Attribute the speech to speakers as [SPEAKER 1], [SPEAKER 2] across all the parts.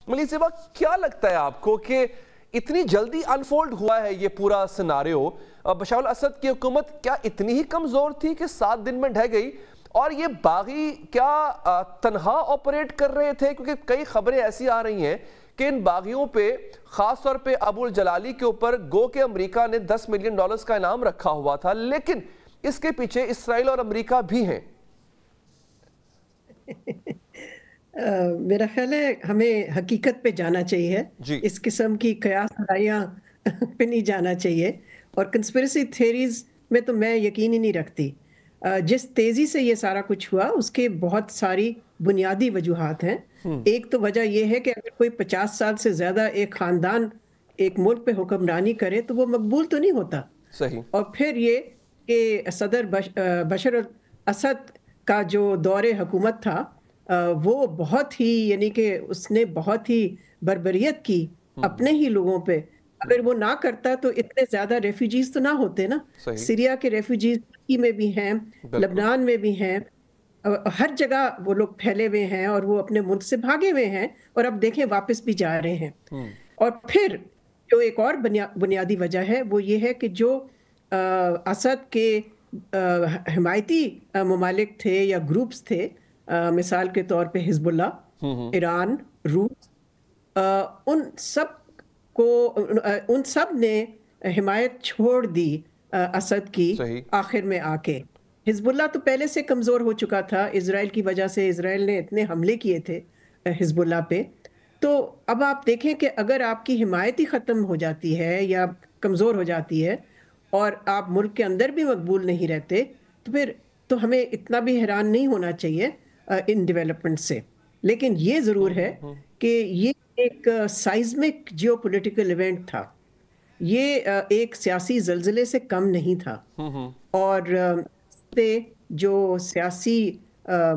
[SPEAKER 1] ملی زیبا، کیا لگتا ہے آپ کو کہ اتنی جلدی انفولڈ ہوا ہے یہ پورا سیناریو؟ بشار الاسد کی حکومت کیا اتنی ہی کمزور تھی کہ 7 دن میں ڈھہ گئی؟ اور یہ باغی کیا تنہا آپریٹ کر رہے تھے؟ کیونکہ کئی خبریں ایسی آ رہی ہیں کہ ان باغیوں پہ، خاص طور پہ ابو الجلالی کے اوپر، گو کہ امریکہ نے $10 ملین کا انعام رکھا ہوا تھا، لیکن اس کے پیچھے اسرائیل اور امریکہ بھی ہیں۔
[SPEAKER 2] میرا خیال ہے ہمیں حقیقت پہ جانا چاہیے، اس قسم کی قیاس آرائیاں پہ نہیں جانا چاہیے، اور کنسپریسی تھیریز میں تو میں یقین ہی نہیں رکھتی۔ جس تیزی سے یہ سارا کچھ ہوا اس کے بہت ساری بنیادی وجوہات ہیں۔ ایک تو وجہ یہ ہے کہ اگر کوئی 50 سال سے زیادہ ایک خاندان ایک ملک پہ حکمرانی کرے تو وہ مقبول تو نہیں ہوتا۔
[SPEAKER 1] صحیح۔
[SPEAKER 2] اور پھر یہ کہ صدر بشار الاسد کا جو دور حکومت تھا وہ بہت ہی، یعنی کہ اس نے بہت ہی بربریت کی اپنے ہی لوگوں پہ۔ اگر وہ نہ کرتا تو اتنے زیادہ ریفیوجیز تو نہ ہوتے نا۔ سیریا کے ریفیوجیز ترکی میں بھی ہیں، لبنان میں بھی ہیں، ہر جگہ وہ لوگ پھیلے ہوئے ہیں اور وہ اپنے ملک سے بھاگے ہوئے ہیں، اور اب دیکھیں واپس بھی جا رہے ہیں۔ اور پھر جو ایک اور بنیادی وجہ ہے وہ یہ ہے کہ جو اسد کے حمایتی ممالک تھے یا گروپس تھے، مثال کے طور پہ حزب اللہ، ایران، روس، ان سب نے حمایت چھوڑ دی اسد کی آخر میں آ کے۔ حزب اللہ تو پہلے سے کمزور ہو چکا تھا اسرائیل کی وجہ سے، اسرائیل نے اتنے حملے کیے تھے حزب اللہ پہ۔ تو اب آپ دیکھیں کہ اگر آپ کی حمایت ہی ختم ہو جاتی ہے یا کمزور ہو جاتی ہے اور آپ ملک کے اندر بھی مقبول نہیں رہتے، تو پھر تو ہمیں اتنا بھی حیران نہیں ہونا چاہیے ان ڈیولپمنٹ سے۔ لیکن یہ ضرور ہے کہ یہ ایک سائزمک جیو پولیٹیکل ایونٹ تھا، یہ ایک سیاسی زلزلے سے کم نہیں تھا، اور جو سیاسی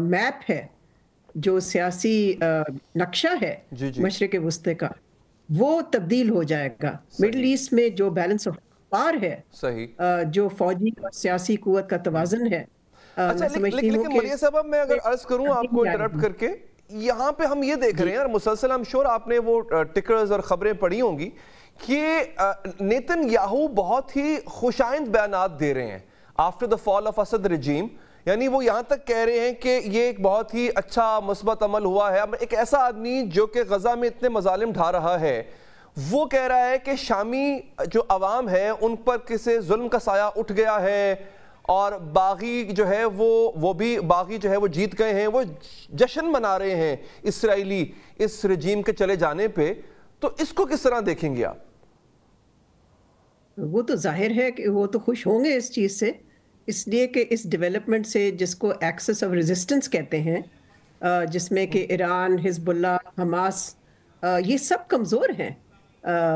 [SPEAKER 2] میپ ہے، جو سیاسی نقشہ ہے مشرق وسطی کا، وہ تبدیل ہو جائے گا۔ مڈل ایسٹ میں جو بیلنس آف پاور ہے، جو فوجی اور سیاسی قوت کا توازن ہے،
[SPEAKER 1] لیکن ملیہ صاحب میں اگر عرض کروں آپ کو انٹرپٹ کر کے، یہاں پہ ہم یہ دیکھ رہے ہیں، اور مسلسل ہم شور آپ نے وہ ٹکرز اور خبریں پڑھی ہوں گی کہ نیتن یاہو بہت ہی خوشائند بیانات دے رہے ہیں after the fall of Assad regime, یعنی وہ یہاں تک کہہ رہے ہیں کہ یہ ایک بہت ہی اچھا مثبت عمل ہوا ہے۔ اب ایک ایسا آدمی جو کہ غزہ میں اتنے مظالم ڈھا رہا ہے، وہ کہہ رہا ہے کہ شامی جو عوام ہے ان پر کسی ظلم کا سایہ اٹھ گیا ہے، اور باغی جو ہے وہ بھی باغی جو ہے وہ جیت گئے ہیں، وہ جشن منا رہے ہیں اسرائیلی اس رجیم کے چلے جانے پہ۔ تو اس کو کس طرح دیکھیں گے آپ؟
[SPEAKER 2] وہ تو ظاہر ہے کہ وہ تو خوش ہوں گے اس چیز سے، اس لیے کہ اس ڈیولپمنٹ سے، جس کو ایکسس آف ریزسٹنس کہتے ہیں، جس میں کہ ایران، حزب اللہ، حماس، یہ سب کمزور ہیں۔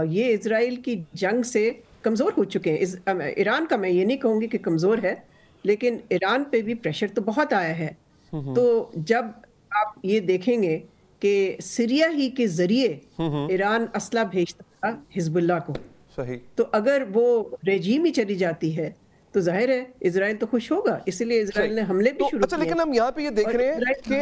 [SPEAKER 2] یہ اسرائیل کی جنگ سے کمزور ہو چکے ہیں۔ ایران کا میں یہ نہیں کہوں گی کہ کمزور ہے، لیکن ایران پہ بھی پریشر تو بہت آیا ہے۔ تو جب آپ یہ دیکھیں گے کہ سیریا ہی کے ذریعے ایران اسلحہ بھیجتا تھا حزب اللہ کو، تو اگر وہ رجیم ہی چلی جاتی ہے تو ظاہر ہے اسرائیل تو خوش ہوگا، اسی لیے اسرائیل نے حملے بھی شروع کیے۔
[SPEAKER 1] لیکن ہم یہاں پہ یہ دیکھ رہے ہیں کہ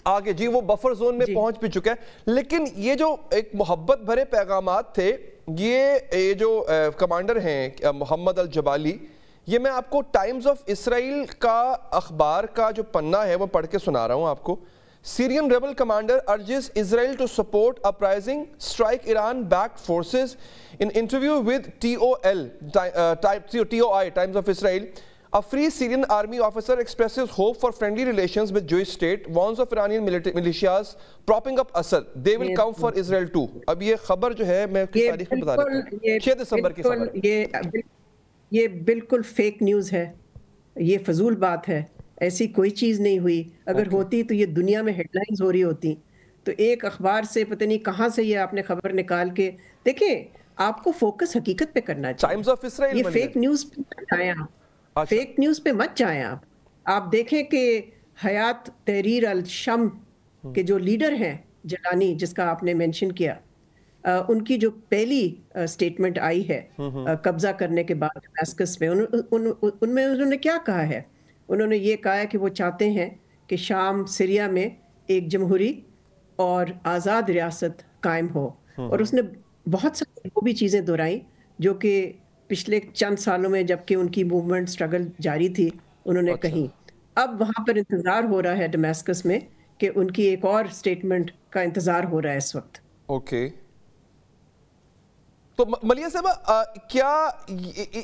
[SPEAKER 1] آگے جی وہ بفر زون میں پہنچ بھی چکا ہے، لیکن یہ جو ایک محبت بھرے پیغامات تھے، یہ جو کمانڈر ہیں محمد الجبالی، یہ میں آپ کو ٹائمز آف اسرائیل کا اخبار کا جو پنہ ہے وہ پڑھ کے سنا رہا ہوں آپ کو۔ Syrian rebel commander urges Israel to support uprising, strike Iran-backed forces. In interview with TOI, Times of Israel, a Free Syrian Army officer expresses hope for friendly relations with Jewish state, warns of Iranian militias propping up Assad. They will come for Israel too. اب یہ خبر جو ہے میں کس تاریخ میں بتا رہا ہوں، 6 دسمبر کی خبر۔
[SPEAKER 2] یہ بالکل فیک نیوز ہے، یہ فضول بات ہے، ایسی کوئی چیز نہیں ہوئی۔ اگر ہوتی تو یہ دنیا میں ہیڈ لائنز ہو رہی ہوتی۔ تو ایک اخبار سے پتہ نہیں کہاں سے یہ آپ نے خبر نکال کے، دیکھیں آپ کو فوکس حقیقت پہ کرنا چاہیے۔ یہ فیک نیوز پہ مت جائیں آپ، فیک نیوز پہ مت جائیں آپ۔ آپ دیکھیں کہ حیات تحریر الشام کے جو لیڈر ہیں جلانی، جس کا آپ نے مینشن کیا، ان کی جو پہلی سٹیٹمنٹ آئی ہے قبضہ کرنے کے بعد ڈماسکس میں، ان میں انہوں نے کیا کہا ہے؟ انہوں نے یہ کہا ہے کہ وہ چاہتے ہیں کہ شام، سیریا میں ایک جمہوری اور آزاد ریاست قائم ہو. اور اس نے بہت ساری وہ بھی چیزیں دہرائی جو کہ پچھلے چند سالوں میں جب کہ ان کی موومنٹ سٹرگل جاری تھی انہوں نے کہیں. اب وہاں پر انتظار ہو رہا ہے ڈمیسکس میں کہ ان کی ایک اور سٹیٹمنٹ کا انتظار ہو رہا ہے اس وقت.
[SPEAKER 1] اوکے تو ملیہ صاحبہ کیا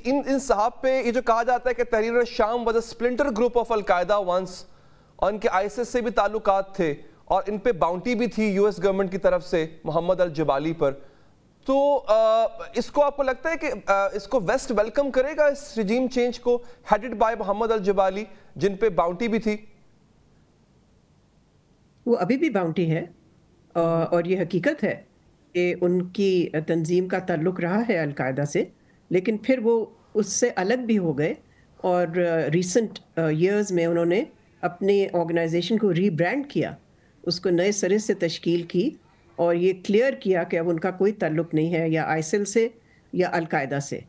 [SPEAKER 1] ان صاحب پہ یہ جو کہا جاتا ہے کہ تحریر شام was a splinter group of al Qaeda once اور ان کے آئیسس سے بھی تعلقات تھے اور ان پہ باؤنٹی بھی تھی یو ایس گورنمنٹ کی طرف سے محمد الجبالی پر, تو اس کو آپ کو لگتا ہے کہ اس کو ویسٹ ویلکم کرے گا اس رجیم چینج کو ہیڈڈ بائی محمد الجبالی جن پہ باؤنٹی بھی تھی؟
[SPEAKER 2] وہ ابھی بھی باؤنٹی ہے اور یہ حقیقت ہے کہ ان کی تنظیم کا تعلق رہا ہے القاعدہ سے, لیکن پھر وہ اس سے الگ بھی ہو گئے اور ریسنٹ ایئرز میں انہوں نے اپنی آرگنائزیشن کو ری برانڈ کیا, اس کو نئے سرے سے تشکیل کی اور یہ کلیئر کیا کہ اب ان کا کوئی تعلق نہیں ہے یا آئسل سے یا القاعدہ سے.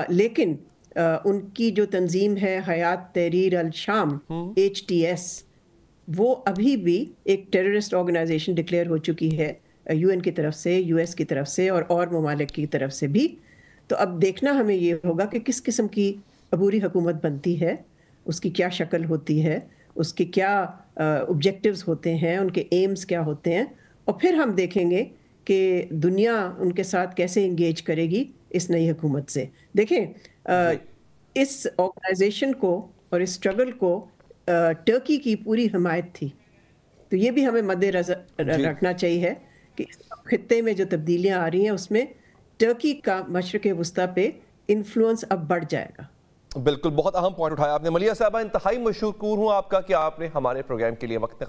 [SPEAKER 2] لیکن ان کی جو تنظیم ہے حیات تحریر الشام HTS, وہ ابھی بھی ایک ٹیررسٹ آرگنائزیشن ڈکلیئر ہو چکی ہے UN کی طرف سے, US کی طرف سے اور ممالک کی طرف سے بھی. تو اب دیکھنا ہمیں یہ ہوگا کہ کس قسم کی عبوری حکومت بنتی ہے, اس کی کیا شکل ہوتی ہے, اس کے کیا آبجیکٹیوز ہوتے ہیں, ان کے ایمز کیا ہوتے ہیں, اور پھر ہم دیکھیں گے کہ دنیا ان کے ساتھ کیسے انگیج کرے گی اس نئی حکومت سے. دیکھیں اس آرگنائزیشن کو اور اس اسٹرگل کو ٹرکی کی پوری حمایت تھی, تو یہ بھی ہمیں مد نظر رکھنا چاہیے کہ اس خطے میں جو تبدیلیاں آ رہی ہیں اس میں ٹرکی کا مشرق وسطیٰ پہ انفلوئنس اب بڑھ جائے گا.
[SPEAKER 1] بالکل, بہت اہم پوائنٹ اٹھایا آپ نے ملیہ صاحبہ, انتہائی مشکور ہوں آپ کا کہ آپ نے ہمارے پروگرام کے لیے وقت